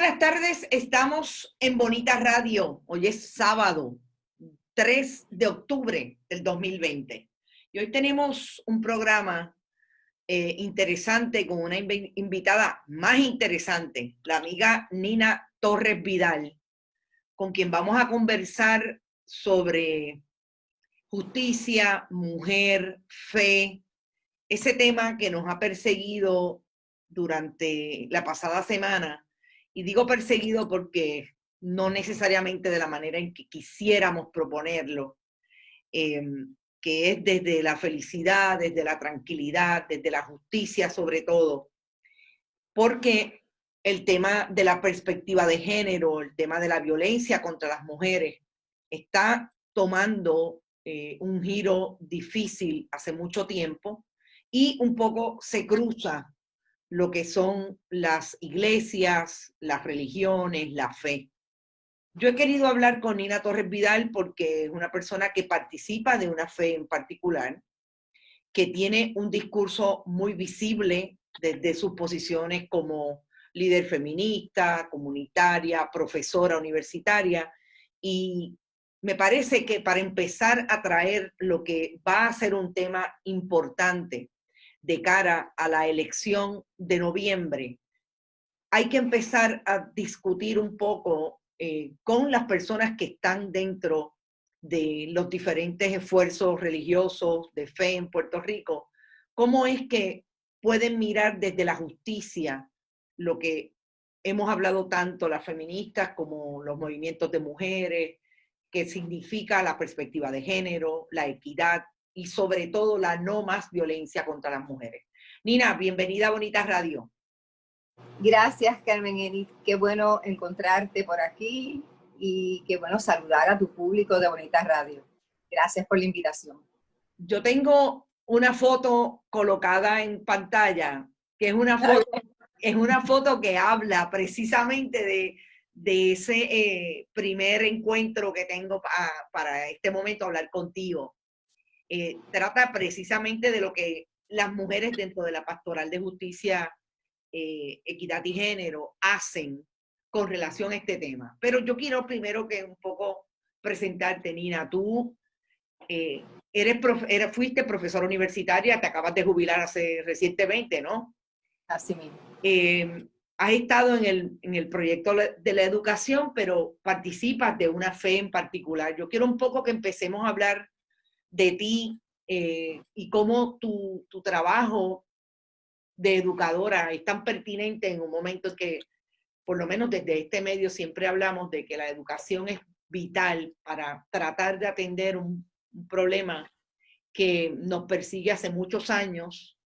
buenas tardes, estamos en Bonita Radio. Hoy es sábado, 3 de octubre del 2020. Y hoy tenemos un programa interesante con una invitada más interesante, la amiga Nina Torres Vidal, con quien vamos a conversar sobre justicia, mujer, fe, ese tema que nos ha perseguido durante la pasada semana. Y digo perseguido porque no necesariamente de la manera en que quisiéramos proponerlo, que es desde la felicidad, desde la tranquilidad, desde la justicia sobre todo, porque el tema de la perspectiva de género, el tema de la violencia contra las mujeres, está tomando un giro difícil hace mucho tiempo y un poco se cruza lo que son las iglesias, las religiones, la fe. Yo he querido hablar con Nina Torres Vidal porque es una persona que participa de una fe en particular, que tiene un discurso muy visible desde sus posiciones como líder feminista, comunitaria, profesora universitaria, y me parece que para empezar a traer lo que va a ser un tema importante de cara a la elección de noviembre, hay que empezar a discutir un poco con las personas que están dentro de los diferentes esfuerzos religiosos de fe en Puerto Rico, cómo es que pueden mirar desde la justicia lo que hemos hablado tanto las feministas como los movimientos de mujeres, que significa la perspectiva de género, la equidad y sobre todo la no más violencia contra las mujeres. Nina, bienvenida a Bonita Radio. Gracias, Carmen Edith. Qué bueno encontrarte por aquí y qué bueno saludar a tu público de Bonita Radio. Gracias por la invitación. Yo tengo una foto colocada en pantalla, que es una foto que habla precisamente de ese primer encuentro que tengo para este momento hablar contigo. Trata precisamente de lo que las mujeres dentro de la Pastoral de Justicia, Equidad y Género hacen con relación a este tema. Pero yo quiero primero que un poco presentarte, Nina. Tú fuiste profesora universitaria, te acabas de jubilar recientemente, ¿no? Así mismo. Has estado en el proyecto de la educación, pero participas de una fe en particular. Yo quiero un poco que empecemos a hablar de ti y cómo tu trabajo de educadora es tan pertinente en un momento en que, por lo menos desde este medio, siempre hablamos de que la educación es vital para tratar de atender un problema que nos persigue hace muchos años,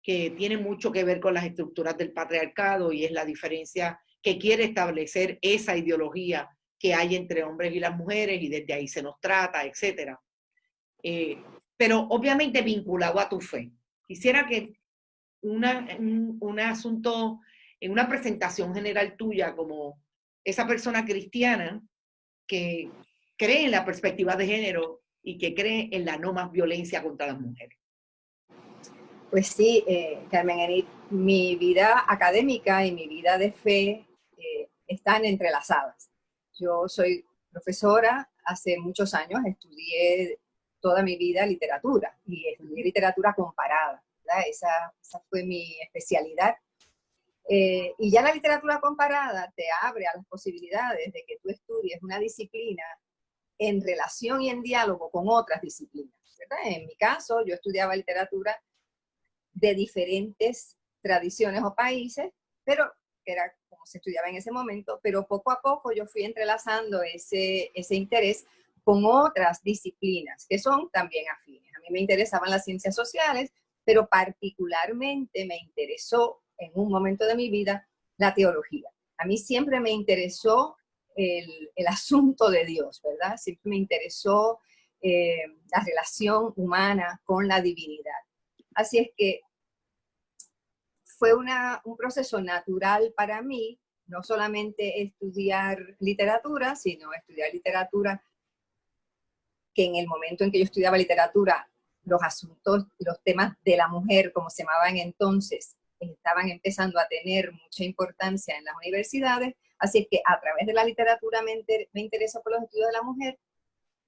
que tiene mucho que ver con las estructuras del patriarcado y es la diferencia que quiere establecer esa ideología que hay entre hombres y las mujeres y desde ahí se nos trata, etc. Pero obviamente vinculado a tu fe. Quisiera que un asunto, en una presentación general tuya como esa persona cristiana que cree en la perspectiva de género y que cree en la no más violencia contra las mujeres. Pues sí, Carmen Edith, mi vida académica y mi vida de fe están entrelazadas. Yo soy profesora, hace muchos años estudié toda mi vida literatura y estudié literatura comparada, ¿verdad? Esa fue mi especialidad. Y ya la literatura comparada te abre a las posibilidades de que tú estudies una disciplina en relación y en diálogo con otras disciplinas, ¿verdad? En mi caso, yo estudiaba literatura de diferentes tradiciones o países, pero era como se estudiaba en ese momento, pero poco a poco yo fui entrelazando ese interés con otras disciplinas que son también afines. A mí me interesaban las ciencias sociales, pero particularmente me interesó en un momento de mi vida la teología. A mí siempre me interesó el asunto de Dios, ¿verdad? Siempre me interesó la relación humana con la divinidad. Así es que fue un proceso natural para mí, no solamente estudiar literatura, sino estudiar literatura que en el momento en que yo estudiaba literatura, los asuntos, los temas de la mujer, como se llamaban entonces, estaban empezando a tener mucha importancia en las universidades, Así es que a través de la literatura me intereso por los estudios de la mujer,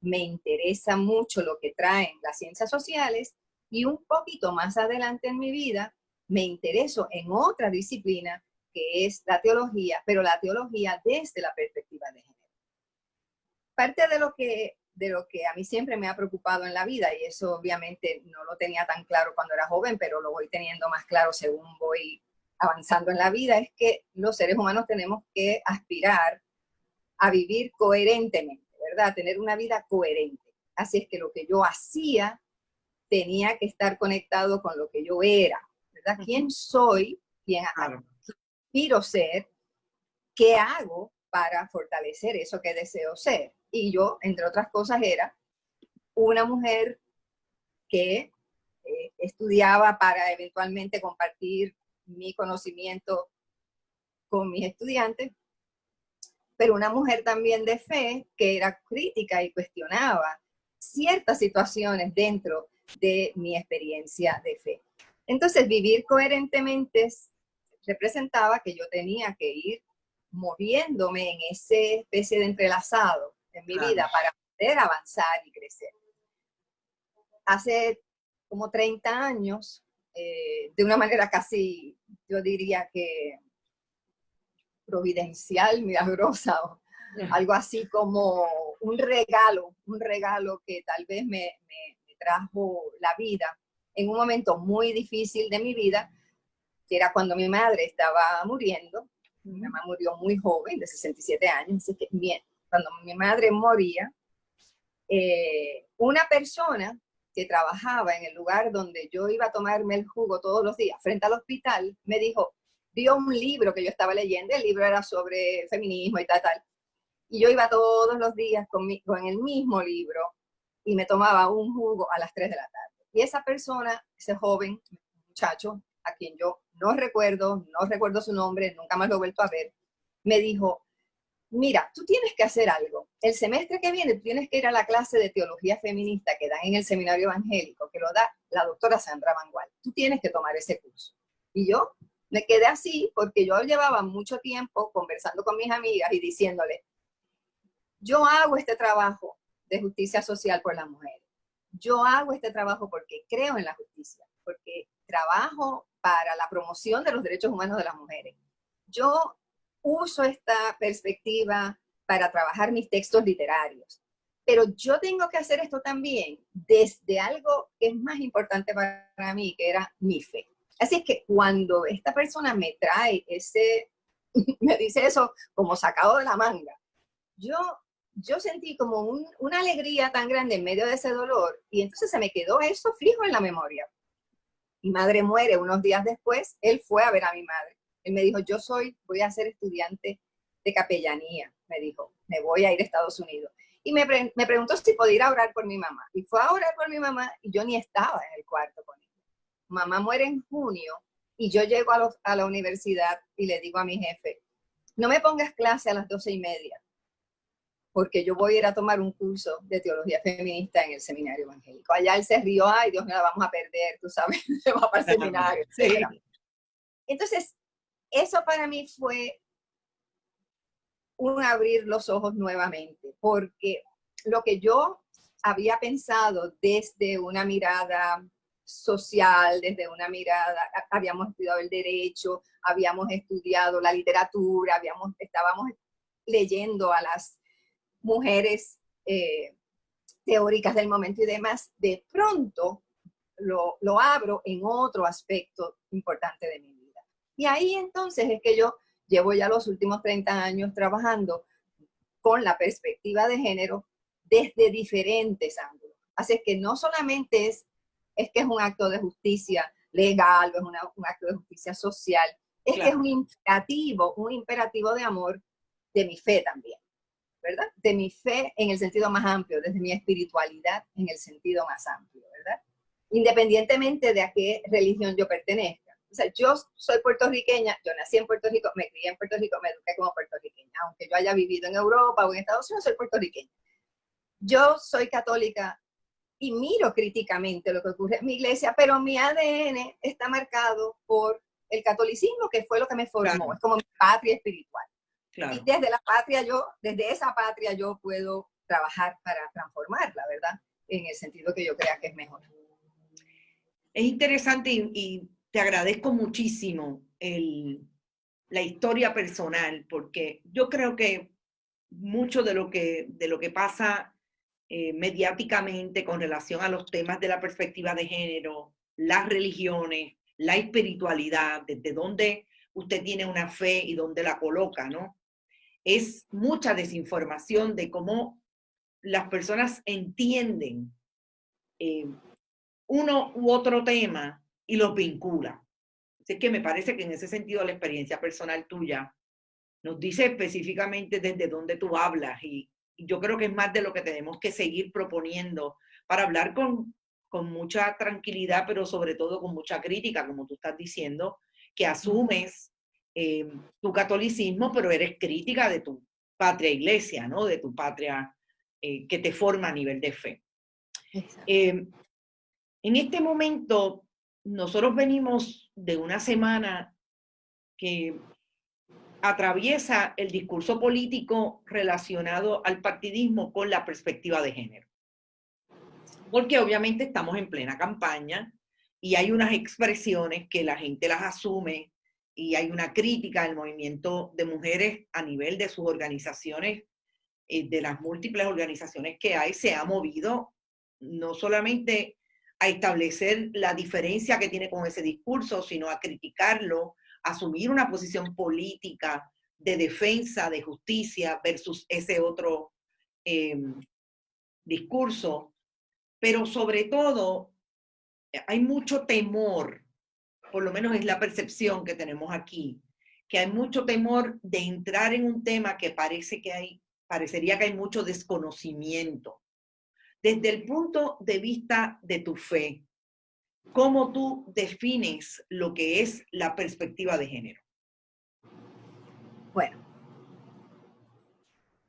me interesa mucho lo que traen las ciencias sociales y un poquito más adelante en mi vida me intereso en otra disciplina que es la teología, pero la teología desde la perspectiva de género. Parte de lo que a mí siempre me ha preocupado en la vida, y eso obviamente no lo tenía tan claro cuando era joven, pero lo voy teniendo más claro según voy avanzando en la vida, es que los seres humanos tenemos que aspirar a vivir coherentemente, ¿verdad? Tener una vida coherente. Así es que lo que yo hacía tenía que estar conectado con lo que yo era, ¿verdad? ¿Quién soy? ¿Quién aspiro ser? ¿Qué hago para fortalecer eso que deseo ser? Y yo, entre otras cosas, era una mujer que estudiaba para eventualmente compartir mi conocimiento con mis estudiantes, pero una mujer también de fe que era crítica y cuestionaba ciertas situaciones dentro de mi experiencia de fe. Entonces, vivir coherentemente representaba que yo tenía que ir moviéndome en esa especie de entrelazado en mi vida para poder avanzar y crecer. Hace como 30 años, de una manera casi, yo diría que providencial, milagrosa, o algo así como un regalo que tal vez me trajo la vida en un momento muy difícil de mi vida, que era cuando mi madre estaba muriendo. Mi mamá murió muy joven, de 67 años, así que bien, cuando mi madre moría, una persona que trabajaba en el lugar donde yo iba a tomarme el jugo todos los días, frente al hospital, me dijo, vio un libro que yo estaba leyendo, el libro era sobre feminismo y tal. Y yo iba todos los días con el mismo libro y me tomaba un jugo a las 3 de la tarde. Y esa persona, ese joven muchacho, a quien yo no recuerdo su nombre, nunca más lo he vuelto a ver, me dijo, mira, tú tienes que hacer algo. El semestre que viene tú tienes que ir a la clase de teología feminista que dan en el seminario evangélico, que lo da la doctora Sandra Mangual. Tú tienes que tomar ese curso. Y yo me quedé así porque yo llevaba mucho tiempo conversando con mis amigas y diciéndole, yo hago este trabajo de justicia social por las mujeres. Yo hago este trabajo porque creo en la justicia, porque trabajo para la promoción de los derechos humanos de las mujeres. Yo uso esta perspectiva para trabajar mis textos literarios, pero yo tengo que hacer esto también desde algo que es más importante para mí, que era mi fe. Así es que cuando esta persona me trae me dice eso como sacado de la manga, yo sentí como una alegría tan grande en medio de ese dolor, y entonces se me quedó eso fijo en la memoria. Mi madre muere unos días después, él fue a ver a mi madre. Él me dijo, voy a ser estudiante de capellanía, me dijo, me voy a ir a Estados Unidos. Y me preguntó si podía ir a orar por mi mamá. Y fue a orar por mi mamá y yo ni estaba en el cuarto con ella. Mamá muere en junio y yo llego a la universidad y le digo a mi jefe, no me pongas clase a las 12:30, porque yo voy a ir a tomar un curso de teología feminista en el seminario evangélico. Allá él se rió, ay Dios mío, la vamos a perder, tú sabes, se va para el seminario, etc. Sí. Entonces, eso para mí fue un abrir los ojos nuevamente, porque lo que yo había pensado desde una mirada social, desde una mirada, habíamos estudiado el derecho, habíamos estudiado la literatura, estábamos leyendo a las mujeres teóricas del momento y demás, de pronto lo abro en otro aspecto importante de mi vida. Y ahí entonces es que yo llevo ya los últimos 30 años trabajando con la perspectiva de género desde diferentes ángulos. Así que no solamente es que es un acto de justicia legal o es un acto de justicia social, es que es un imperativo de amor de mi fe también, ¿verdad? De mi fe en el sentido más amplio, desde mi espiritualidad en el sentido más amplio, ¿verdad? Independientemente de a qué religión yo pertenezca. O sea, yo soy puertorriqueña, yo nací en Puerto Rico, me crié en Puerto Rico, me eduqué como puertorriqueña. Aunque yo haya vivido en Europa o en Estados Unidos, soy puertorriqueña. Yo soy católica y miro críticamente lo que ocurre en mi iglesia, pero mi ADN está marcado por el catolicismo, que fue lo que me formó, claro. Es como mi patria espiritual. Claro. Y desde esa patria yo puedo trabajar para transformarla, ¿verdad? En el sentido que yo crea que es mejor. Es interesante y te agradezco muchísimo la historia personal, porque yo creo que mucho de lo que pasa mediáticamente con relación a los temas de la perspectiva de género, las religiones, la espiritualidad, desde dónde usted tiene una fe y dónde la coloca, ¿no? Es mucha desinformación de cómo las personas entienden eh, uno u otro tema y los vincula. Así que me parece que en ese sentido la experiencia personal tuya nos dice específicamente desde dónde tú hablas y yo creo que es más de lo que tenemos que seguir proponiendo para hablar con mucha tranquilidad, pero sobre todo con mucha crítica, como tú estás diciendo, que asumes tu catolicismo, pero eres crítica de tu patria iglesia, ¿no? De tu patria que te forma a nivel de fe. En este momento, nosotros venimos de una semana que atraviesa el discurso político relacionado al partidismo con la perspectiva de género. Porque obviamente estamos en plena campaña y hay unas expresiones que la gente las asume y hay una crítica al movimiento de mujeres a nivel de sus organizaciones, de las múltiples organizaciones que hay, se ha movido no solamente a establecer la diferencia que tiene con ese discurso, sino a criticarlo, asumir una posición política de defensa, de justicia versus ese otro discurso. Pero sobre todo, hay mucho temor, por lo menos es la percepción que tenemos aquí, que hay mucho temor de entrar en un tema que parecería que hay mucho desconocimiento. Desde el punto de vista de tu fe, ¿cómo tú defines lo que es la perspectiva de género? Bueno,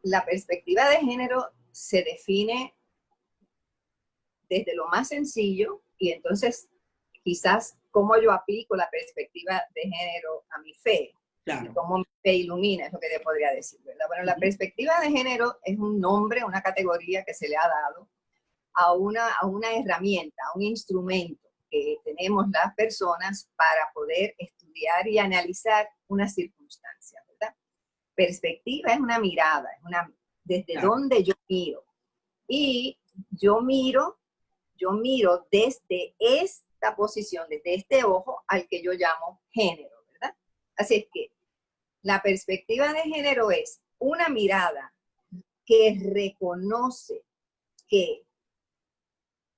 la perspectiva de género se define desde lo más sencillo y entonces quizás cómo yo aplico la perspectiva de género a mi fe. Claro. Y cómo mi fe ilumina, es lo que te podría decir, ¿verdad? Bueno, la perspectiva de género es un nombre, una categoría que se le ha dado a una herramienta, a un instrumento que tenemos las personas para poder estudiar y analizar una circunstancia, ¿verdad? Perspectiva es una mirada, desde claro. Donde yo miro. Y yo miro desde esta posición, desde este ojo al que yo llamo género, ¿verdad? Así es que la perspectiva de género es una mirada que reconoce que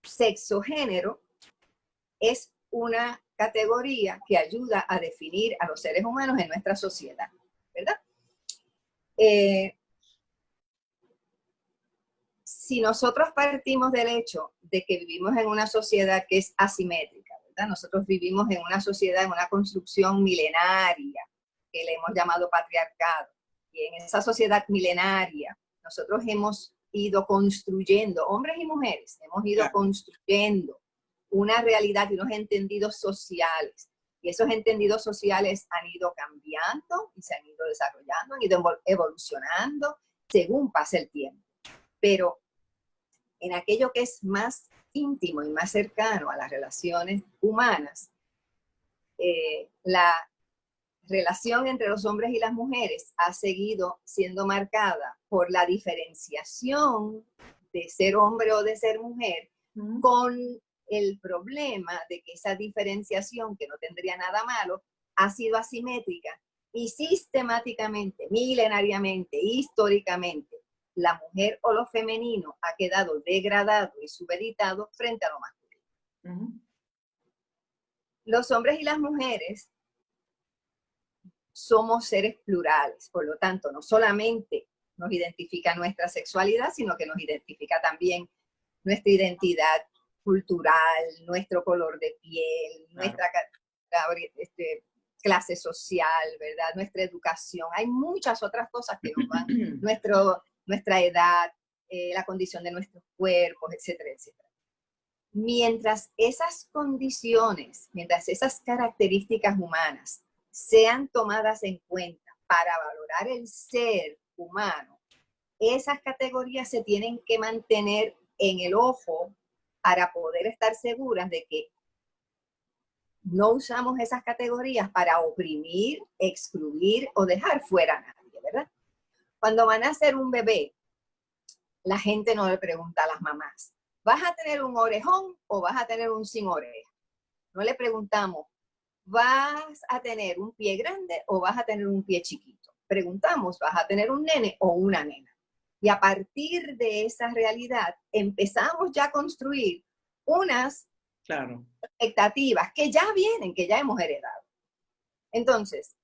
sexo-género es una categoría que ayuda a definir a los seres humanos en nuestra sociedad, ¿verdad? Si nosotros partimos del hecho de que vivimos en una sociedad que es asimétrica, ¿verdad? Nosotros vivimos en una sociedad, en una construcción milenaria, que le hemos llamado patriarcado. Y en esa sociedad milenaria, nosotros hemos ido construyendo, hombres y mujeres, hemos ido construyendo una realidad y unos entendidos sociales. Y esos entendidos sociales han ido cambiando y se han ido desarrollando, han ido evolucionando según pasa el tiempo. Pero en aquello que es más íntimo y más cercano a las relaciones humanas, la relación entre los hombres y las mujeres ha seguido siendo marcada por la diferenciación de ser hombre o de ser mujer, con el problema de que esa diferenciación, que no tendría nada malo, ha sido asimétrica y sistemáticamente, milenariamente, históricamente, la mujer o lo femenino ha quedado degradado y supeditado frente a lo masculino. Los hombres y las mujeres somos seres plurales, por lo tanto, no solamente nos identifica nuestra sexualidad, sino que nos identifica también nuestra identidad cultural, nuestro color de piel, nuestra clase social, ¿verdad? Nuestra educación. Hay muchas otras cosas que nos van, nuestra edad, la condición de nuestros cuerpos, etcétera, etcétera. Mientras esas condiciones, mientras esas características humanas sean tomadas en cuenta para valorar el ser humano, esas categorías se tienen que mantener en el ojo para poder estar seguras de que no usamos esas categorías para oprimir, excluir o dejar fuera a nadie, ¿verdad? Cuando van a nacer un bebé, la gente no le pregunta a las mamás, ¿vas a tener un orejón o vas a tener un sin oreja? No le preguntamos, ¿vas a tener un pie grande o vas a tener un pie chiquito? Preguntamos, ¿vas a tener un nene o una nena? Y a partir de esa realidad empezamos ya a construir unas expectativas que ya vienen, que ya hemos heredado. Entonces,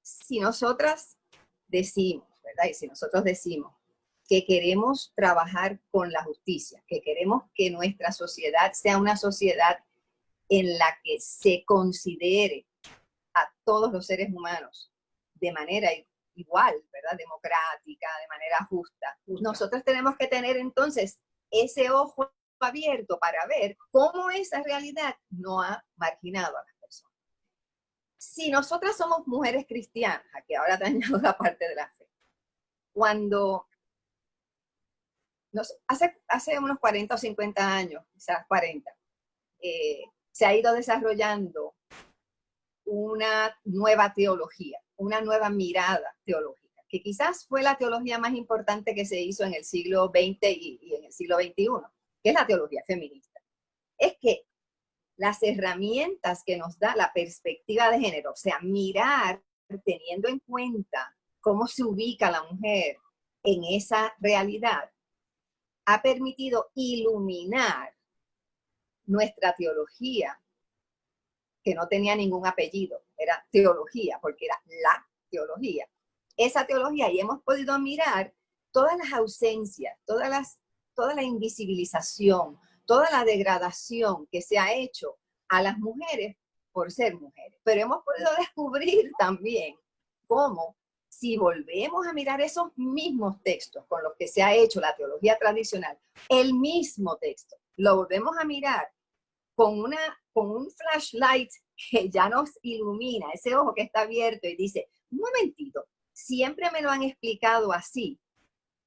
si nosotras decimos, ¿verdad? Y si nosotros decimos que queremos trabajar con la justicia, que queremos que nuestra sociedad sea una sociedad en la que se considere a todos los seres humanos de manera igual, ¿verdad? Democrática, de manera justa. Nosotros tenemos que tener entonces ese ojo abierto para ver cómo esa realidad no ha marginado a las personas. Si nosotras somos mujeres cristianas, aquí ahora te añado la parte de la fe, cuando hace unos 40 o 50 años, quizás 40, se ha ido desarrollando una nueva teología, una nueva mirada teológica, que quizás fue la teología más importante que se hizo en el siglo XX y en el siglo XXI, que es la teología feminista. Es que las herramientas que nos da la perspectiva de género, o sea, mirar teniendo en cuenta cómo se ubica la mujer en esa realidad, ha permitido iluminar nuestra teología, que no tenía ningún apellido, era teología, porque era la teología. Esa teología, y hemos podido mirar todas las ausencias, toda la invisibilización, toda la degradación que se ha hecho a las mujeres por ser mujeres. Pero hemos podido descubrir también cómo, si volvemos a mirar esos mismos textos con los que se ha hecho la teología tradicional, el mismo texto, lo volvemos a mirar con un flashlight que ya nos ilumina, ese ojo que está abierto y dice, un momentito, siempre me lo han explicado así,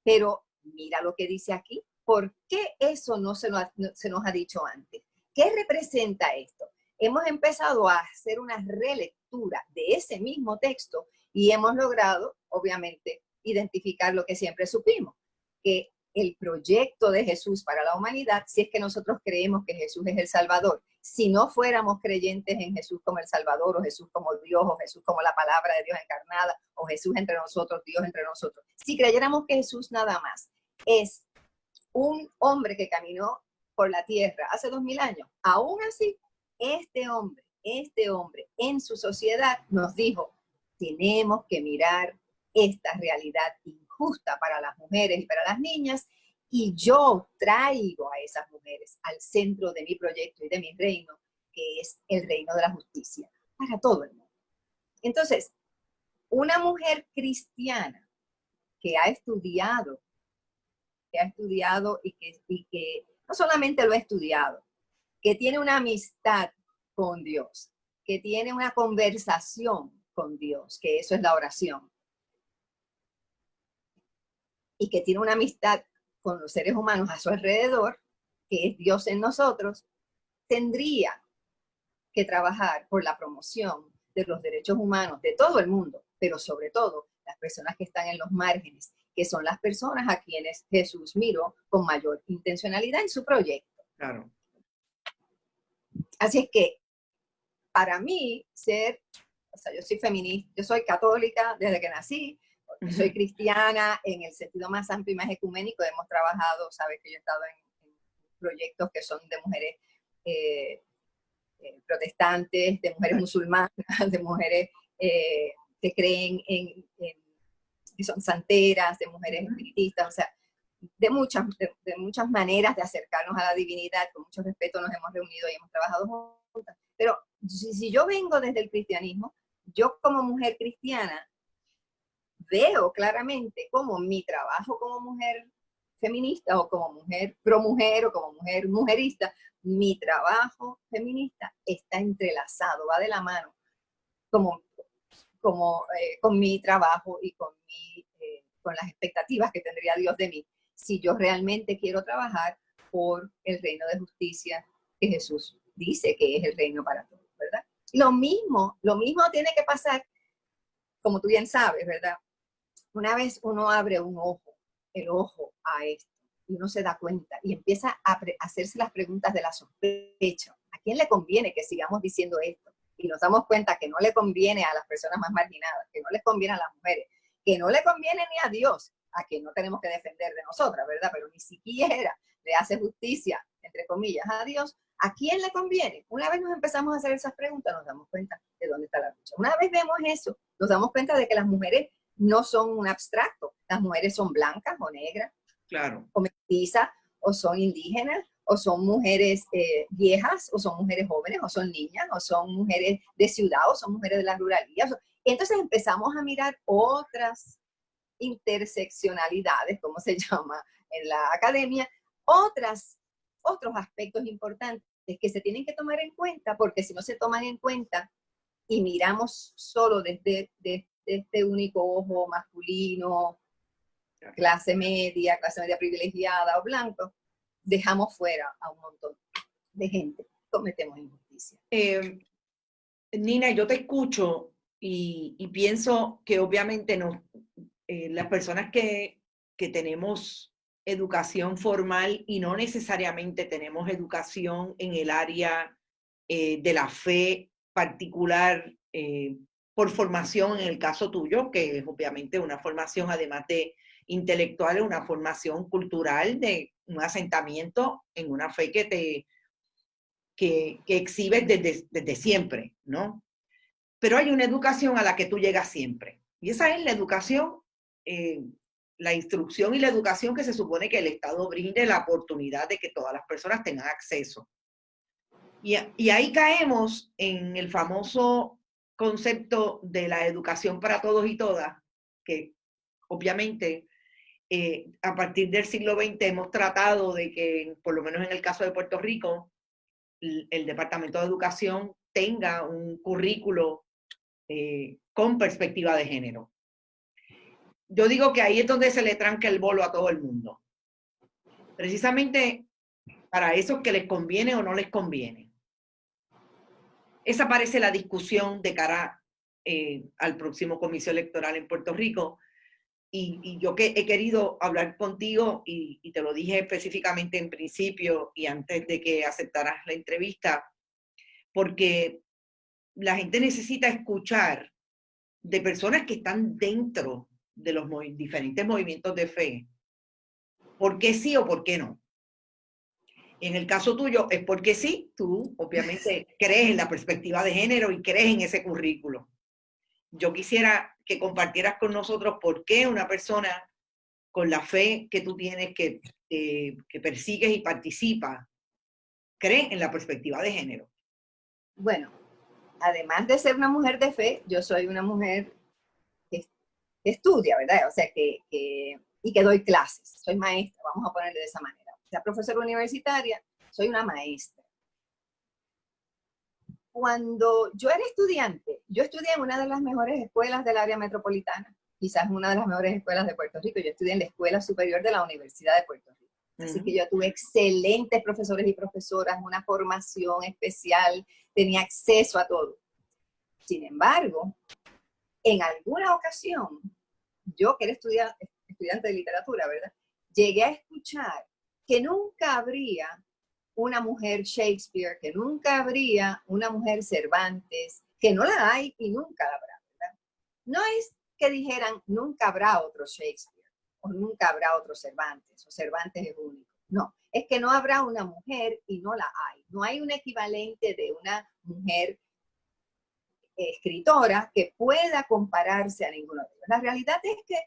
pero mira lo que dice aquí, ¿por qué eso no se nos ha dicho antes? ¿Qué representa esto? Hemos empezado a hacer una relectura de ese mismo texto y hemos logrado, obviamente, identificar lo que siempre supimos, que el proyecto de Jesús para la humanidad, si es que nosotros creemos que Jesús es el Salvador, si no fuéramos creyentes en Jesús como el Salvador, o Jesús como Dios, o Jesús como la palabra de Dios encarnada, o Jesús entre nosotros, Dios entre nosotros, si creyéramos que Jesús nada más es un hombre que caminó por la tierra hace 2000 años, aún así, este hombre en su sociedad nos dijo, tenemos que mirar esta realidad injusta para las mujeres y para las niñas, y yo traigo a esas mujeres al centro de mi proyecto y de mi reino, que es el reino de la justicia, para todo el mundo. Entonces, una mujer cristiana que ha estudiado y que no solamente lo ha estudiado, que tiene una amistad con Dios, que tiene una conversación con Dios, que eso es la oración, y que tiene una amistad con los seres humanos a su alrededor, que es Dios en nosotros, tendría que trabajar por la promoción de los derechos humanos de todo el mundo, pero sobre todo las personas que están en los márgenes, que son las personas a quienes Jesús miró con mayor intencionalidad en su proyecto. Claro. Así es que, para mí, yo soy feminista, yo soy católica desde que nací, soy cristiana en el sentido más amplio y más ecuménico. Hemos trabajado, sabes que yo he estado en proyectos que son de mujeres protestantes, de mujeres musulmanas, de mujeres que creen que son santeras, de mujeres espiritistas, o sea, de muchas maneras de acercarnos a la divinidad. Con mucho respeto nos hemos reunido y hemos trabajado juntas. Pero si yo vengo desde el cristianismo, yo como mujer cristiana veo claramente cómo mi trabajo como mujer feminista o como mujer pro mujer o como mujer mujerista, mi trabajo feminista está entrelazado, va de la mano, como como con mi trabajo y con las expectativas que tendría Dios de mí, si yo realmente quiero trabajar por el reino de justicia que Jesús dice que es el reino para todos, ¿verdad? Lo mismo tiene que pasar, como tú bien sabes, ¿verdad? Una vez uno abre el ojo a esto, y uno se da cuenta y empieza a hacerse las preguntas de la sospecha. ¿A quién le conviene que sigamos diciendo esto? Y nos damos cuenta que no le conviene a las personas más marginadas, que no les conviene a las mujeres, que no le conviene ni a Dios, a quien no tenemos que defender de nosotras, ¿verdad? Pero ni siquiera le hace justicia, entre comillas, a Dios. ¿A quién le conviene? Una vez nos empezamos a hacer esas preguntas, nos damos cuenta de dónde está la lucha. Una vez vemos eso, nos damos cuenta de que las mujeres no son un abstracto. Las mujeres son blancas o negras, claro, o mestizas, o son indígenas, o son mujeres viejas, o son mujeres jóvenes, o son niñas, o son mujeres de ciudad, o son mujeres de la ruralía. Entonces empezamos a mirar otras interseccionalidades, como se llama en la academia, otros aspectos importantes que se tienen que tomar en cuenta, porque si no se toman en cuenta y miramos solo desde este único ojo masculino, clase media privilegiada o blanco, dejamos fuera a un montón de gente. Cometemos injusticia. Nina, yo te escucho y pienso que obviamente las personas que tenemos educación formal y no necesariamente tenemos educación en el área de la fe particular, por formación en el caso tuyo, que es obviamente una formación además de intelectual, una formación cultural de un asentamiento en una fe que exhibes desde siempre, ¿no? Pero hay una educación a la que tú llegas siempre. Y esa es la educación, la instrucción y la educación que se supone que el Estado brinde la oportunidad de que todas las personas tengan acceso. Y ahí caemos en el famoso concepto de la educación para todos y todas, que obviamente a partir del siglo XX hemos tratado de que, por lo menos en el caso de Puerto Rico, el Departamento de Educación tenga un currículo con perspectiva de género. Yo digo que ahí es donde se le tranca el bolo a todo el mundo. Precisamente para esos que les conviene o no les conviene. Esa parece la discusión de cara al próximo comicio electoral en Puerto Rico. Y yo que he querido hablar contigo, y te lo dije específicamente en principio y antes de que aceptaras la entrevista, porque la gente necesita escuchar de personas que están dentro de los diferentes movimientos de fe, por qué sí o por qué no. En el caso tuyo es porque sí, tú obviamente crees en la perspectiva de género y crees en ese currículo. Yo quisiera que compartieras con nosotros por qué una persona con la fe que tú tienes, que persigues y participa, cree en la perspectiva de género. Bueno, además de ser una mujer de fe, yo soy una mujer que estudia, ¿verdad? O sea, y que doy clases. Soy maestra, vamos a ponerle de esa manera. O sea, profesora universitaria, soy una maestra. Cuando yo era estudiante, yo estudié en una de las mejores escuelas del área metropolitana, quizás una de las mejores escuelas de Puerto Rico. Yo estudié en la Escuela Superior de la Universidad de Puerto Rico. Así que yo tuve excelentes profesores y profesoras, una formación especial, tenía acceso a todo. Sin embargo, en alguna ocasión, yo que era estudiante de literatura, ¿verdad? Llegué a escuchar que nunca habría una mujer Shakespeare, que nunca habría una mujer Cervantes, que no la hay y nunca la habrá, ¿verdad? No es que dijeran nunca habrá otro Shakespeare, o nunca habrá otro Cervantes, o Cervantes es único. No, es que no habrá una mujer y no la hay. No hay un equivalente de una mujer escritora que pueda compararse a ninguno de ellos. La realidad es que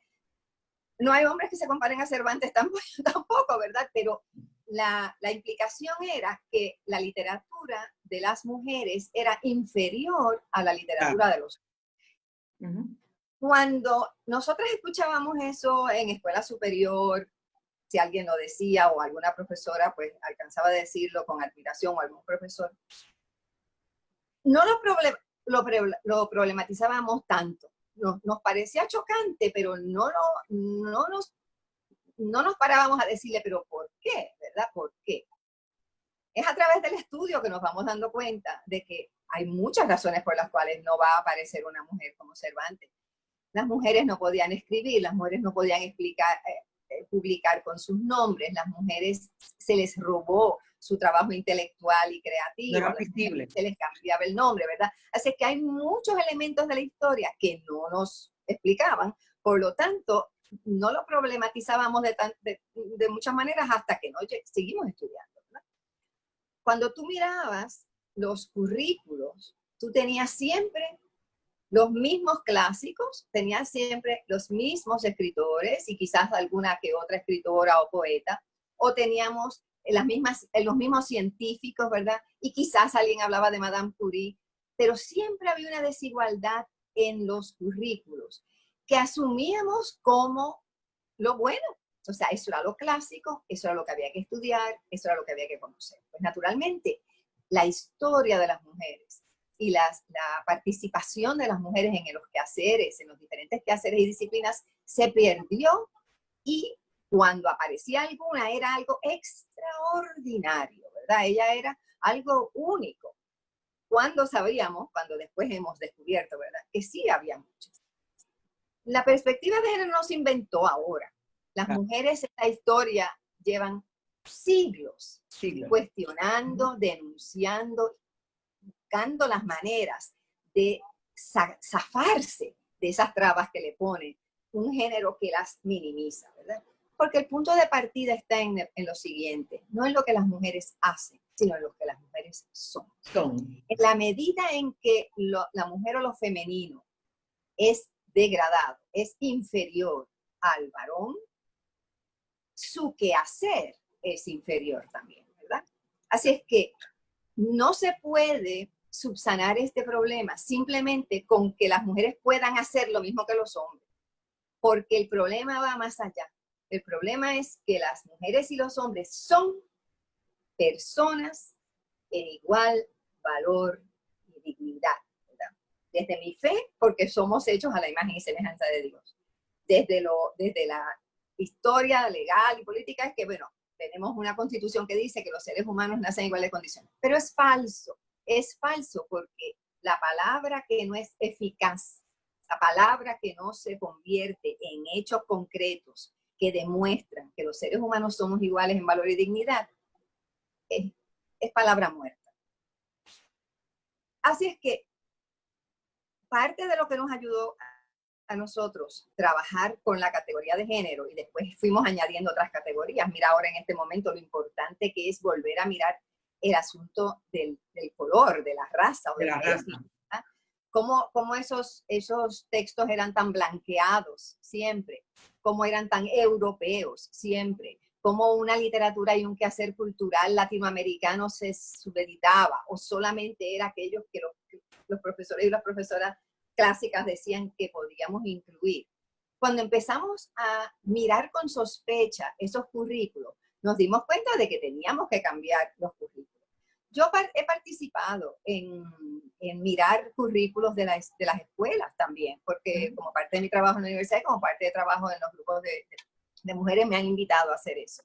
no hay hombres que se comparen a Cervantes tampoco, ¿verdad? Pero la implicación era que la literatura de las mujeres era inferior a la literatura de los hombres. Cuando nosotras escuchábamos eso en escuela superior, si alguien lo decía o alguna profesora pues alcanzaba a decirlo con admiración o algún profesor, no lo lo problematizábamos tanto. Nos parecía chocante, pero no nos parábamos a decirle, pero ¿por qué? ¿Verdad? ¿Por qué? Es a través del estudio que nos vamos dando cuenta de que hay muchas razones por las cuales no va a aparecer una mujer como Cervantes. Las mujeres no podían escribir, las mujeres no podían publicar con sus nombres, las mujeres se les robó su trabajo intelectual y creativo, no era visible. Se les cambiaba el nombre, ¿verdad? Así que hay muchos elementos de la historia que no nos explicaban, por lo tanto, no lo problematizábamos de muchas maneras hasta que no seguimos estudiando, ¿verdad? Cuando tú mirabas los currículos, tú tenías siempre los mismos clásicos, tenías siempre los mismos escritores y quizás alguna que otra escritora o poeta, o teníamos los mismos científicos, ¿verdad? Y quizás alguien hablaba de Madame Curie, pero siempre había una desigualdad en los currículos que asumíamos como lo bueno. O sea, eso era lo clásico, eso era lo que había que estudiar, eso era lo que había que conocer. Pues naturalmente, la historia de las mujeres y la participación de las mujeres en los quehaceres, en los diferentes quehaceres y disciplinas, se perdió, y cuando aparecía alguna era algo extraordinario, ¿verdad? Ella era algo único. Cuando sabíamos, cuando después hemos descubierto, ¿verdad?, que sí había muchas. La perspectiva de género no se inventó ahora. Las mujeres en la historia llevan siglos cuestionando, denunciando, buscando las maneras de zafarse de esas trabas que le pone un género que las minimiza, ¿verdad? Porque el punto de partida está en lo siguiente, no en lo que las mujeres hacen, sino en lo que las mujeres son. En la medida en que la mujer o lo femenino es degradado, es inferior al varón, su quehacer es inferior también, ¿verdad? Así es que no se puede subsanar este problema simplemente con que las mujeres puedan hacer lo mismo que los hombres, porque el problema va más allá. El problema es que las mujeres y los hombres son personas en igual valor y dignidad, ¿verdad? Desde mi fe, porque somos hechos a la imagen y semejanza de Dios. Desde la historia legal y política es que, bueno, tenemos una constitución que dice que los seres humanos nacen en iguales condiciones. Pero es falso porque la palabra que no es eficaz, la palabra que no se convierte en hechos concretos que demuestran que los seres humanos somos iguales en valor y dignidad, es palabra muerta. Así es que parte de lo que nos ayudó a nosotros trabajar con la categoría de género, y después fuimos añadiendo otras categorías. Mira ahora en este momento lo importante que es volver a mirar el asunto del color, de la raza o de la étnica. Cómo esos textos eran tan blanqueados siempre, cómo eran tan europeos siempre, cómo una literatura y un quehacer cultural latinoamericano se subeditaba, o solamente era aquellos que los profesores y las profesoras clásicas decían que podíamos incluir. Cuando empezamos a mirar con sospecha esos currículos, nos dimos cuenta de que teníamos que cambiar los currículos. Yo he participado en mirar currículos de las escuelas también, porque como parte de mi trabajo en la universidad y como parte de trabajo en los grupos de mujeres me han invitado a hacer eso.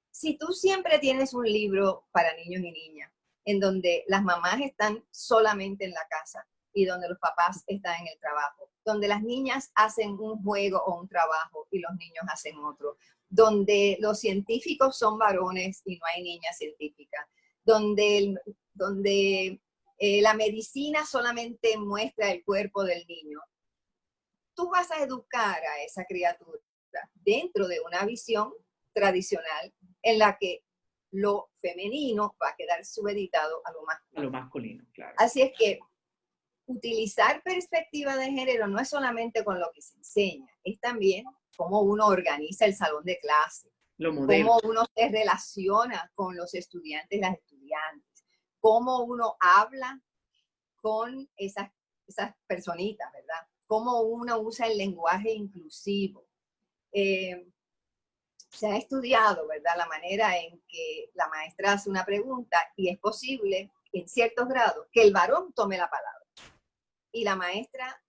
Si tú siempre tienes un libro para niños y niñas, en donde las mamás están solamente en la casa y donde los papás están en el trabajo, donde las niñas hacen un juego o un trabajo y los niños hacen otro, donde los científicos son varones y no hay niñas científicas, donde la medicina solamente muestra el cuerpo del niño. Tú vas a educar a esa criatura dentro de una visión tradicional en la que lo femenino va a quedar subeditado a lo masculino. Claro. Así es que utilizar perspectiva de género no es solamente con lo que se enseña, es también cómo uno organiza el salón de clase, cómo uno se relaciona con los estudiantes y las estudiantes, cómo uno habla con esas personitas, ¿verdad? Cómo uno usa el lenguaje inclusivo. Se ha estudiado, ¿verdad?, la manera en que la maestra hace una pregunta y es posible, en ciertos grados, que el varón tome la palabra. y la maestra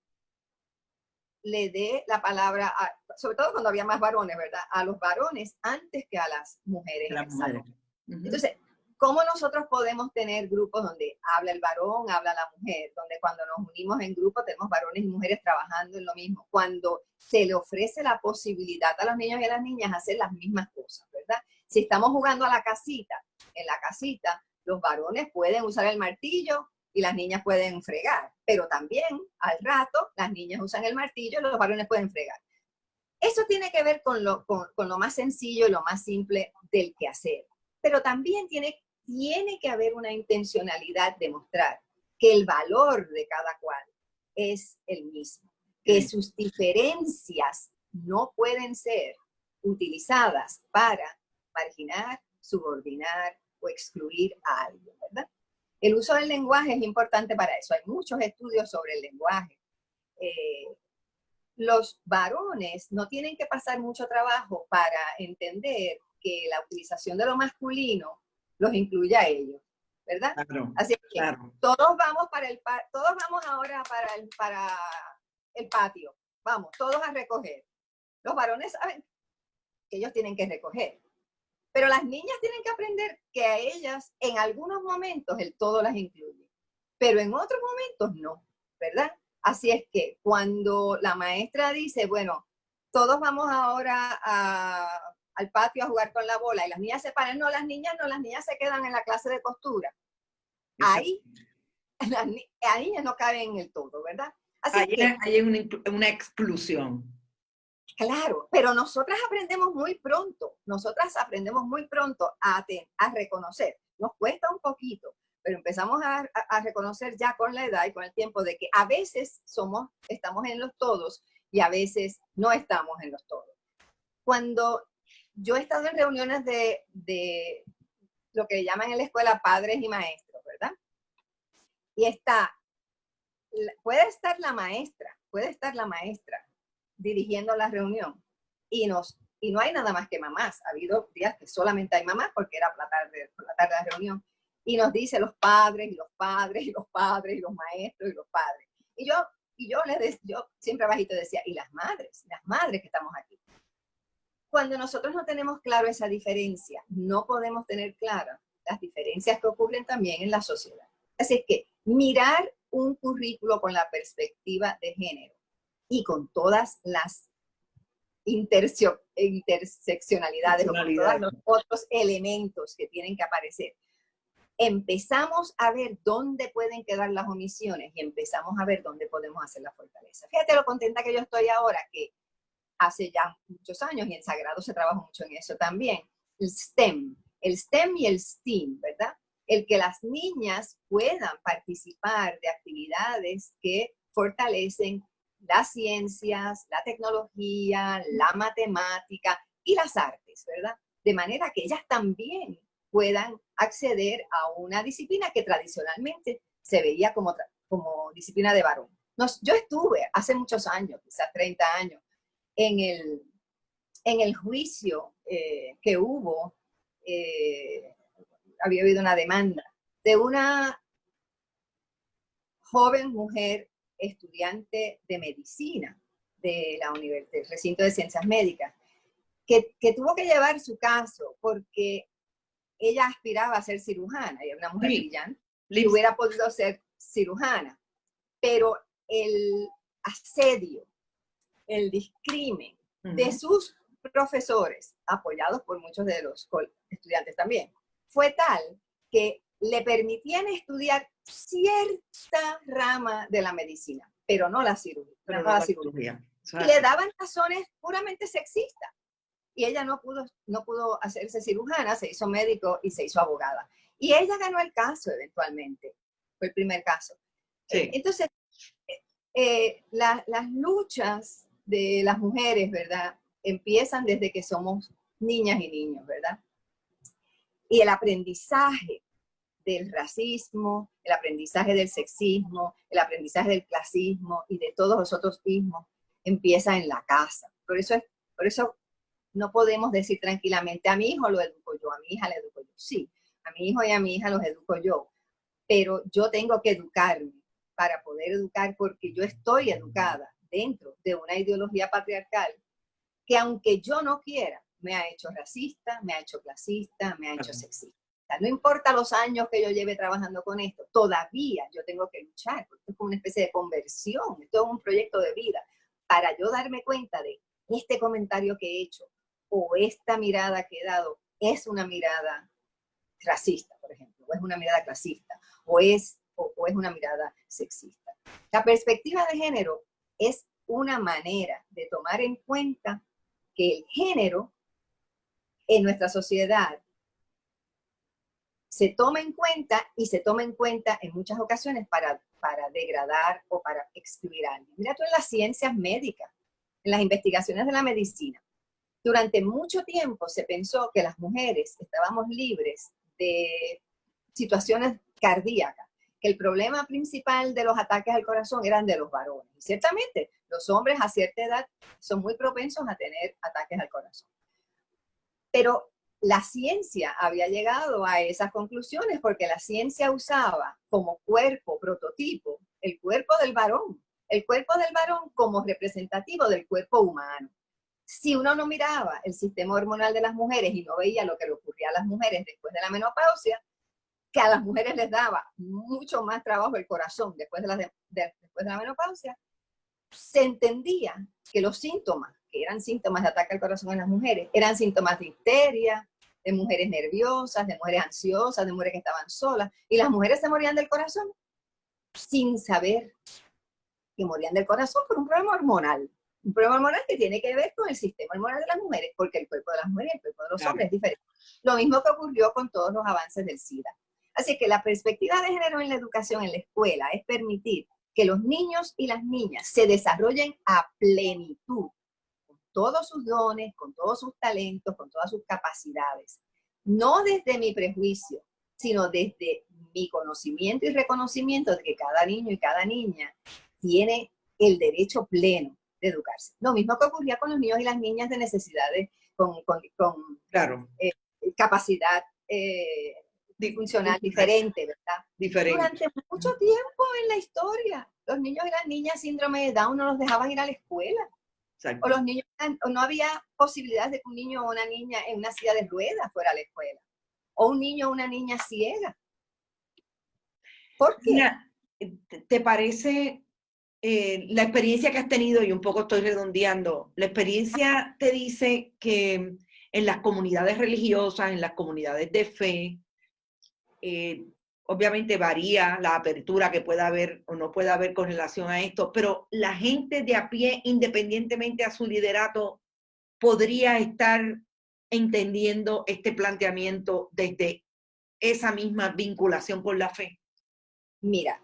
le dé la palabra, sobre todo cuando había más varones, ¿verdad? A los varones antes que a las mujeres en el salón. Entonces, ¿cómo nosotros podemos tener grupos donde habla el varón, habla la mujer, donde cuando nos unimos en grupo tenemos varones y mujeres trabajando en lo mismo, cuando se le ofrece la posibilidad a los niños y a las niñas hacer las mismas cosas, ¿verdad? Si estamos jugando a la casita, en la casita los varones pueden usar el martillo y las niñas pueden fregar, pero también al rato las niñas usan el martillo y los varones pueden fregar. Eso tiene que ver con lo más sencillo y lo más simple del quehacer, pero también tiene que haber una intencionalidad de mostrar que el valor de cada cual es el mismo, que sus diferencias no pueden ser utilizadas para marginar, subordinar o excluir a alguien, ¿verdad? El uso del lenguaje es importante para eso. Hay muchos estudios sobre el lenguaje. Los varones no tienen que pasar mucho trabajo para entender que la utilización de lo masculino los incluye a ellos, ¿verdad? Claro, así que claro. todos vamos ahora para el patio. Vamos, todos a recoger. Los varones saben que ellos tienen que recoger. Pero las niñas tienen que aprender que a ellas en algunos momentos el todo las incluye, pero en otros momentos no, ¿verdad? Así es que cuando la maestra dice, bueno, todos vamos ahora al patio a jugar con la bola y las niñas se paran, no, las niñas se quedan en la clase de costura. Ahí las niñas no caben en el todo, ¿verdad? Así ahí hay una exclusión. Claro, pero nosotras aprendemos muy pronto a reconocer. Nos cuesta un poquito, pero empezamos a reconocer ya con la edad y con el tiempo de que a veces estamos en los todos y a veces no estamos en los todos. Cuando yo he estado en reuniones de lo que llaman en la escuela padres y maestros, ¿verdad? Y puede estar la maestra dirigiendo la reunión y no hay nada más que mamás. Ha habido días que solamente hay mamás porque era por la tarde la reunión y nos dice los padres y los padres y los padres y los maestros y los padres. Y yo siempre bajito decía, y las madres que estamos aquí. Cuando nosotros no tenemos claro esa diferencia, no podemos tener claras las diferencias que ocurren también en la sociedad. Así es que mirar un currículo con la perspectiva de género y con todas las interseccionalidades o con todos los otros elementos que tienen que aparecer, empezamos a ver dónde pueden quedar las omisiones y empezamos a ver dónde podemos hacer la fortaleza. Fíjate lo contenta que yo estoy ahora, que hace ya muchos años, y en Sagrado se trabaja mucho en eso también, el STEM y el STEAM, ¿verdad? El que las niñas puedan participar de actividades que fortalecen las ciencias, la tecnología, la matemática y las artes, ¿verdad? De manera que ellas también puedan acceder a una disciplina que tradicionalmente se veía como disciplina de varón. Yo estuve hace muchos años, quizás 30 años, en el juicio que hubo, había habido una demanda de una joven mujer estudiante de medicina del recinto de ciencias médicas, que tuvo que llevar su caso porque ella aspiraba a ser cirujana, y era una mujer brillante, y hubiera podido ser cirujana, pero el asedio, el discrimen de sus profesores, apoyados por muchos de los estudiantes también, fue tal que le permitían estudiar cierta rama de la medicina, pero no la cirugía. Y le daban razones puramente sexistas. Y ella no pudo hacerse cirujana, se hizo médico y se hizo abogada. Y ella ganó el caso eventualmente. Fue el primer caso. Sí. Entonces, las luchas de las mujeres, ¿verdad? Empiezan desde que somos niñas y niños, ¿verdad? Y el aprendizaje del racismo, el aprendizaje del sexismo, el aprendizaje del clasismo y de todos los otros ismos empieza en la casa. Por eso no podemos decir tranquilamente, a mi hijo lo educo yo, a mi hija le educo yo. Sí, a mi hijo y a mi hija los educo yo, pero yo tengo que educarme para poder educar, porque yo estoy educada dentro de una ideología patriarcal que aunque yo no quiera, me ha hecho racista, me ha hecho clasista, me ha hecho sexista. O sea, no importa los años que yo lleve trabajando con esto, todavía yo tengo que luchar, porque esto es como una especie de conversión, esto es un proyecto de vida, para yo darme cuenta de este comentario que he hecho o esta mirada que he dado es una mirada racista, por ejemplo, o es una mirada clasista, o es una mirada sexista. La perspectiva de género es una manera de tomar en cuenta que el género en nuestra sociedad se toma en cuenta y se toma en cuenta en muchas ocasiones para degradar o para excluir a alguien. Mira tú en las ciencias médicas, en las investigaciones de la medicina. Durante mucho tiempo se pensó que las mujeres estábamos libres de situaciones cardíacas, que el problema principal de los ataques al corazón eran de los varones. Y ciertamente, los hombres a cierta edad son muy propensos a tener ataques al corazón. Pero la ciencia había llegado a esas conclusiones porque la ciencia usaba como cuerpo prototipo el cuerpo del varón como representativo del cuerpo humano. Si uno no miraba el sistema hormonal de las mujeres y no veía lo que le ocurría a las mujeres después de la menopausia, que a las mujeres les daba mucho más trabajo el corazón después de la menopausia, se entendía que los síntomas, que eran síntomas de ataque al corazón en las mujeres, eran síntomas de histeria, de mujeres nerviosas, de mujeres ansiosas, de mujeres que estaban solas, y las mujeres se morían del corazón sin saber que morían del corazón por un problema hormonal. Un problema hormonal que tiene que ver con el sistema hormonal de las mujeres, porque el cuerpo de las mujeres y el cuerpo de los hombres es diferente. Lo mismo que ocurrió con todos los avances del SIDA. Así que la perspectiva de género en la educación, en la escuela, es permitir que los niños y las niñas se desarrollen a plenitud, con todos sus dones, con todos sus talentos, con todas sus capacidades. No desde mi prejuicio, sino desde mi conocimiento y reconocimiento de que cada niño y cada niña tiene el derecho pleno de educarse. Lo mismo que ocurría con los niños y las niñas de necesidades con claro. Capacidad funcional diferente, ¿verdad? Diferente. Durante mucho tiempo en la historia, los niños y las niñas síndrome de Down no los dejaban ir a la escuela. Exacto. O los niños, no había posibilidades de que un niño o una niña en una silla de ruedas fuera a la escuela. O un niño o una niña ciega. ¿Por qué? Mira, ¿te parece la experiencia que has tenido, y un poco estoy redondeando, la experiencia te dice que en las comunidades religiosas, en las comunidades de fe, obviamente varía la apertura que pueda haber o no pueda haber con relación a esto, pero la gente de a pie, independientemente a su liderato, podría estar entendiendo este planteamiento desde esa misma vinculación con la fe? Mira,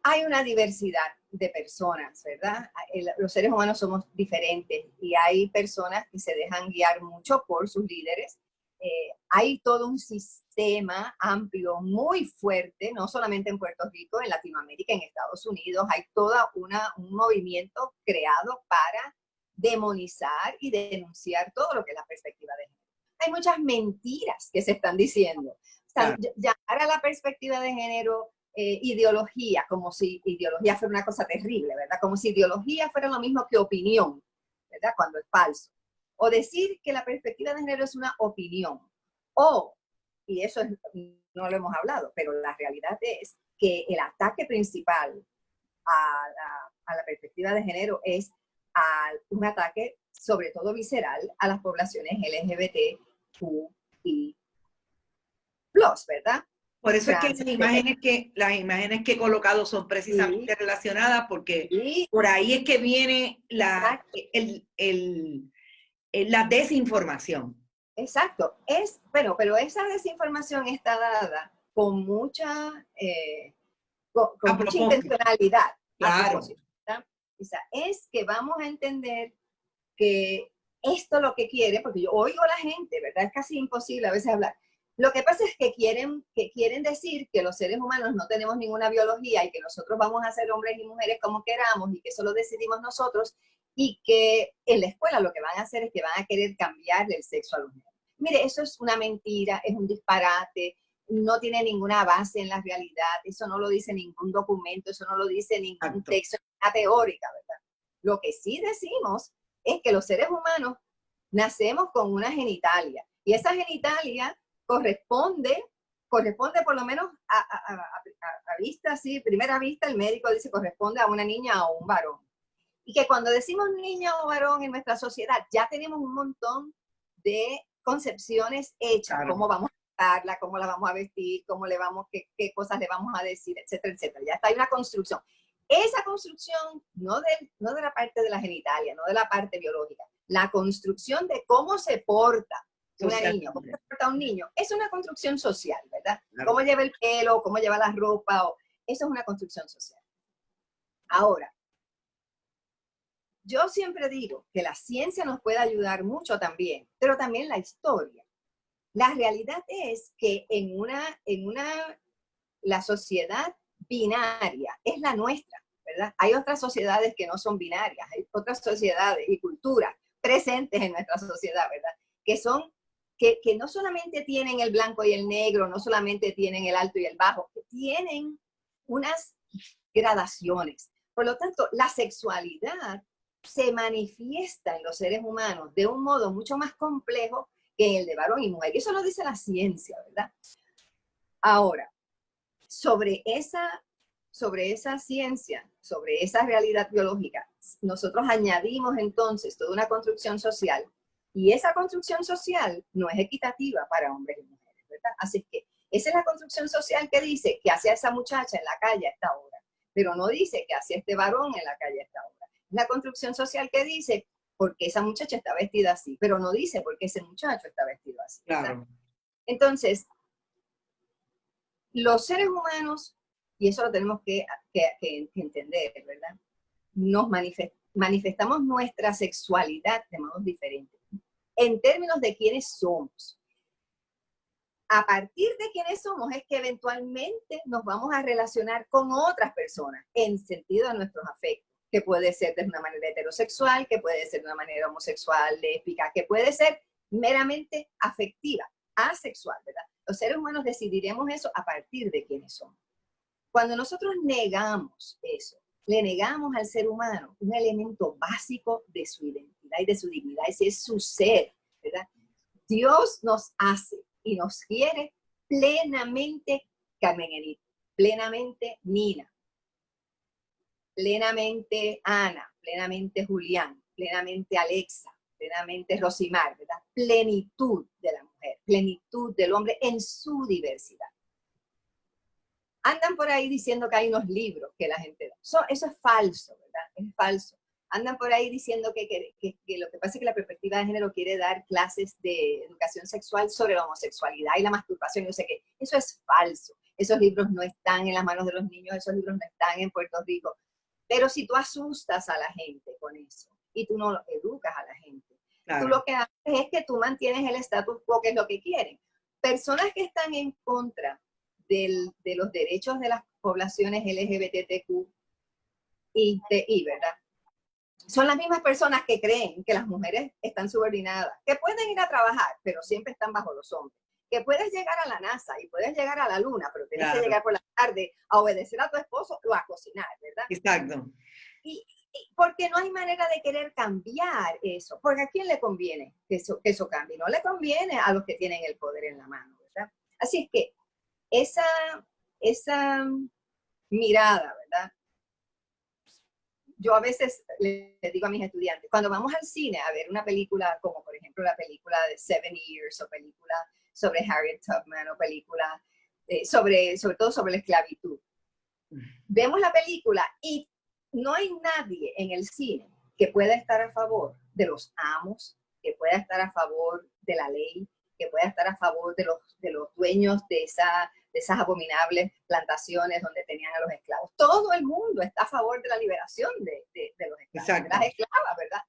hay una diversidad de personas, ¿verdad? Los seres humanos somos diferentes y hay personas que se dejan guiar mucho por sus líderes. Hay todo un sistema amplio, muy fuerte, no solamente en Puerto Rico, en Latinoamérica, en Estados Unidos, hay todo un movimiento creado para demonizar y denunciar todo lo que es la perspectiva de género. Hay muchas mentiras que se están diciendo. O sea, llamar a la perspectiva de género ideología, como si ideología fuera una cosa terrible, ¿verdad? Como si ideología fuera lo mismo que opinión, ¿verdad? Cuando es falso. O decir que la perspectiva de género es una opinión. O, y eso no lo hemos hablado, pero la realidad es que el ataque principal a la perspectiva de género es un ataque, sobre todo visceral, a las poblaciones LGBTQI+, ¿verdad? Por eso es que las imágenes que he colocado son precisamente relacionadas, porque por ahí es que viene la desinformación. Exacto. Pero esa desinformación está dada con mucha intencionalidad. Claro. O sea, es que vamos a entender que esto lo que quiere, porque yo oigo a la gente, ¿verdad? Es casi imposible a veces hablar. Lo que pasa es que quieren decir que los seres humanos no tenemos ninguna biología y que nosotros vamos a ser hombres y mujeres como queramos y que eso lo decidimos nosotros, y que en la escuela lo que van a hacer es que van a querer cambiarle el sexo a los niños. Mire, eso es una mentira, es un disparate. no tiene ninguna base en la realidad, eso no lo dice ningún documento, eso no lo dice ningún texto, una teórica, ¿verdad? Lo que sí decimos es que los seres humanos nacemos con una genitalia, y esa genitalia corresponde por lo menos a vista, sí, primera vista, el médico dice corresponde a una niña o un varón. Y que cuando decimos niña o varón en nuestra sociedad, ya tenemos un montón de concepciones hechas, claro. cómo vamos a darla, cómo la vamos a vestir, cómo le vamos, qué cosas le vamos a decir, etcétera, etcétera. Ya está, hay una construcción. Esa construcción, no de la parte de la genitalia, no de la parte biológica, la construcción de cómo se porta una niña, cómo se porta un niño, es una construcción social, ¿verdad? Claro. Cómo lleva el pelo, cómo lleva la ropa, eso es una construcción social. Ahora, yo siempre digo que la ciencia nos puede ayudar mucho también, pero también la historia. La realidad es que la sociedad binaria es la nuestra, ¿verdad? Hay otras sociedades que no son binarias, hay otras sociedades y culturas presentes en nuestra sociedad, ¿verdad? Que no solamente tienen el blanco y el negro, no solamente tienen el alto y el bajo, que tienen unas gradaciones. Por lo tanto, la sexualidad se manifiesta en los seres humanos de un modo mucho más complejo que el de varón y mujer. Y eso lo dice la ciencia, ¿verdad? Ahora, sobre esa ciencia, sobre esa realidad biológica, nosotros añadimos entonces toda una construcción social, y esa construcción social no es equitativa para hombres y mujeres, ¿verdad? Así que esa es la construcción social que dice que hace a esa muchacha en la calle a esta hora, pero no dice que hace a este varón en la calle a esta hora. La construcción social que dice porque esa muchacha está vestida así, pero no dice por qué ese muchacho está vestido así, ¿verdad? Claro. Entonces, los seres humanos, y eso lo tenemos que entender, ¿verdad? Manifestamos nuestra sexualidad de modos diferentes, en términos de quiénes somos. A partir de quiénes somos es que eventualmente nos vamos a relacionar con otras personas en sentido de nuestros afectos, que puede ser de una manera heterosexual, que puede ser de una manera homosexual, lésbica, que puede ser meramente afectiva, asexual, ¿verdad? Los seres humanos decidiremos eso a partir de quiénes somos. Cuando nosotros negamos eso, le negamos al ser humano un elemento básico de su identidad y de su dignidad, ese es su ser, ¿verdad? Dios nos hace y nos quiere plenamente Carmen Enid, plenamente Nina, plenamente Ana, plenamente Julián, plenamente Alexa, plenamente Rosimar, ¿verdad? Plenitud de la mujer, plenitud del hombre en su diversidad. Andan por ahí diciendo que hay unos libros que la gente da. Eso es falso, ¿verdad? Es falso. Andan por ahí diciendo que lo que pasa es que la perspectiva de género quiere dar clases de educación sexual sobre la homosexualidad y la masturbación, no sé qué. Eso es falso. Esos libros no están en las manos de los niños, esos libros no están en Puerto Rico. Pero si tú asustas a la gente con eso y tú no educas a la gente, claro, tú lo que haces es que tú mantienes el status quo, que es lo que quieren. Personas que están en contra de los derechos de las poblaciones LGBTQ y ¿verdad? Son las mismas personas que creen que las mujeres están subordinadas, que pueden ir a trabajar, pero siempre están bajo los hombres, que puedes llegar a la NASA y puedes llegar a la luna, pero tienes que llegar por la tarde a obedecer a tu esposo o a cocinar, ¿verdad? Exacto. Y porque no hay manera de querer cambiar eso, porque ¿a quién le conviene que eso cambie? No le conviene a los que tienen el poder en la mano, ¿verdad? Así es que esa mirada, ¿verdad? Yo a veces les digo a mis estudiantes, cuando vamos al cine a ver una película, como por ejemplo la película de 7 Years, o película sobre Harriet Tubman, o película sobre todo sobre la esclavitud, vemos la película y no hay nadie en el cine que pueda estar a favor de los amos, que pueda estar a favor de la ley, que pueda estar a favor de los dueños de esas abominables plantaciones donde tenían a los esclavos. Todo el mundo está a favor de la liberación de los esclavos, de las esclavas, ¿verdad?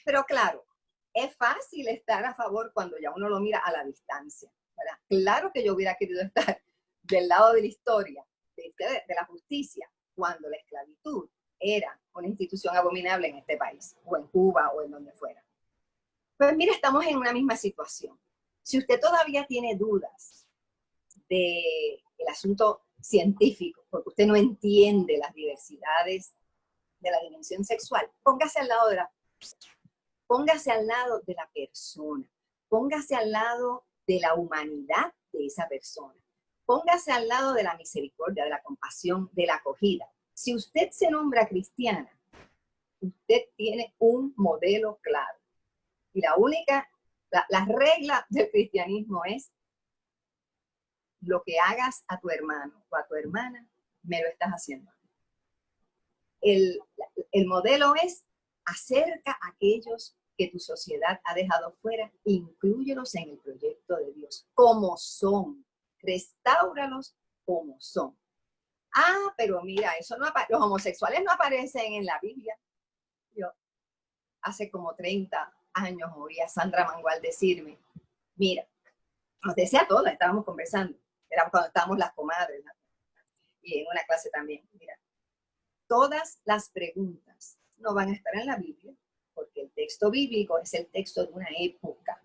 Pero claro, es fácil estar a favor cuando ya uno lo mira a la distancia, ¿verdad? Claro que yo hubiera querido estar del lado de la historia, de la justicia, cuando la esclavitud era una institución abominable en este país, o en Cuba, o en donde fuera. Pues mira, estamos en una misma situación. Si usted todavía tiene dudas del asunto científico, porque usted no entiende las diversidades de la dimensión sexual, póngase al lado de la persona, póngase al lado de la humanidad de esa persona, póngase al lado de la misericordia, de la compasión, de la acogida. Si usted se nombra cristiana, usted tiene un modelo claro. Y la regla del cristianismo es: lo que hagas a tu hermano o a tu hermana, me lo estás haciendo. El modelo es: acerca a aquellos que tu sociedad ha dejado fuera, inclúyelos en el proyecto de Dios, como son, restáuralos como son. Ah, pero mira, los homosexuales no aparecen en la Biblia. Yo hace como 30 años oí a Sandra Mangual decirme, mira, nos decía todas, estábamos conversando, era cuando estábamos las comadres, ¿no? Y en una clase también, mira, todas las preguntas no van a estar en la Biblia, porque el texto bíblico es el texto de una época,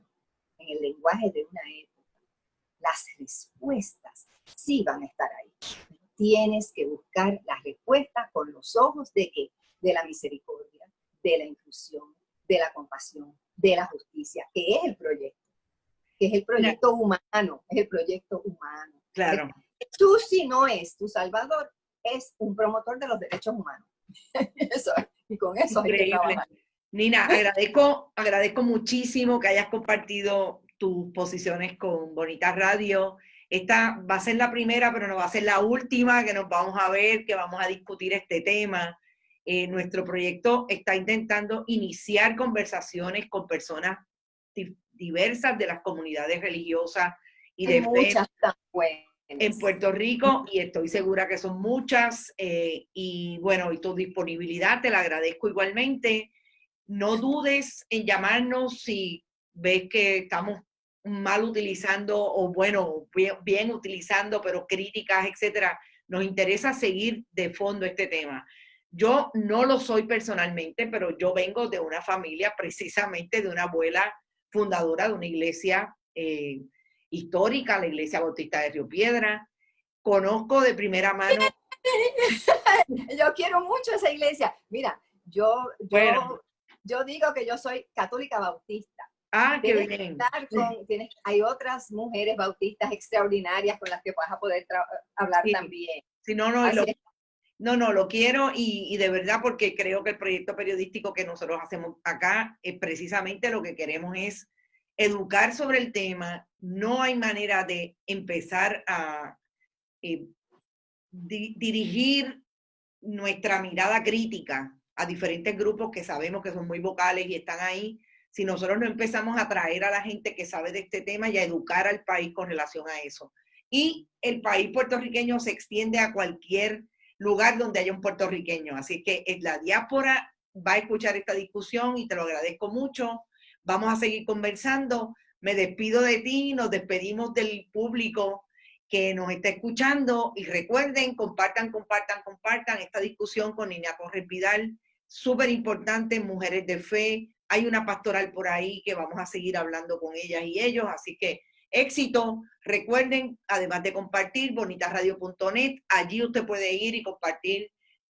en el lenguaje de una época. Las respuestas sí van a estar ahí. Tienes que buscar las respuestas con los ojos de ¿qué? De la misericordia, de la inclusión, de la compasión, de la justicia, que es el proyecto. Que es el proyecto humano, es el proyecto humano. Claro. Tú, si no es tu salvador, es un promotor de los derechos humanos. Y con eso hay que trabajar. Nina, agradezco muchísimo que hayas compartido tus posiciones con Bonita Radio. Esta va a ser la primera, pero no va a ser la última que nos vamos a ver, que vamos a discutir este tema. Nuestro proyecto está intentando iniciar conversaciones con personas diversas de las comunidades religiosas y de muchas tan buenas en Puerto Rico, y estoy segura que son muchas, y bueno, y tu disponibilidad te la agradezco igualmente. No dudes en llamarnos si ves que estamos mal utilizando, o bueno, bien utilizando, pero críticas, etcétera. Nos interesa seguir de fondo este tema. Yo no lo soy personalmente, pero yo vengo de una familia, precisamente de una abuela fundadora de una iglesia histórica, la Iglesia Bautista de Río Piedra. Conozco de primera mano. Yo quiero mucho esa iglesia. Mira, yo digo que yo soy católica bautista. Ah, qué bien. Hay otras mujeres bautistas extraordinarias con las que vas a poder hablar también. Sí, lo quiero, y de verdad, porque creo que el proyecto periodístico que nosotros hacemos acá es precisamente lo que queremos, es educar sobre el tema. No hay manera de empezar a dirigir nuestra mirada crítica a diferentes grupos que sabemos que son muy vocales y están ahí, si nosotros no empezamos a traer a la gente que sabe de este tema y a educar al país con relación a eso. Y el país puertorriqueño se extiende a cualquier lugar donde haya un puertorriqueño. Así que la diáspora va a escuchar esta discusión y te lo agradezco mucho. Vamos a seguir conversando. Me despido de ti, nos despedimos del público que nos está escuchando, y recuerden, compartan esta discusión con Nina Torres Vidal, súper importante, Mujeres de Fe. Hay una pastoral por ahí que vamos a seguir hablando con ellas y ellos, así que éxito. Recuerden, además de compartir, bonitasradio.net, allí usted puede ir y compartir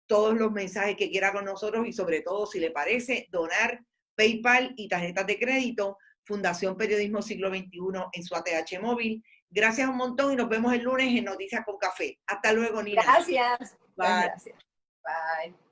todos los mensajes que quiera con nosotros, y sobre todo, si le parece, donar PayPal y tarjetas de crédito, Fundación Periodismo Siglo XXI en su ATH móvil. Gracias un montón y nos vemos el lunes en Noticias con Café. Hasta luego, Nina. Gracias. Bye. Gracias. Bye.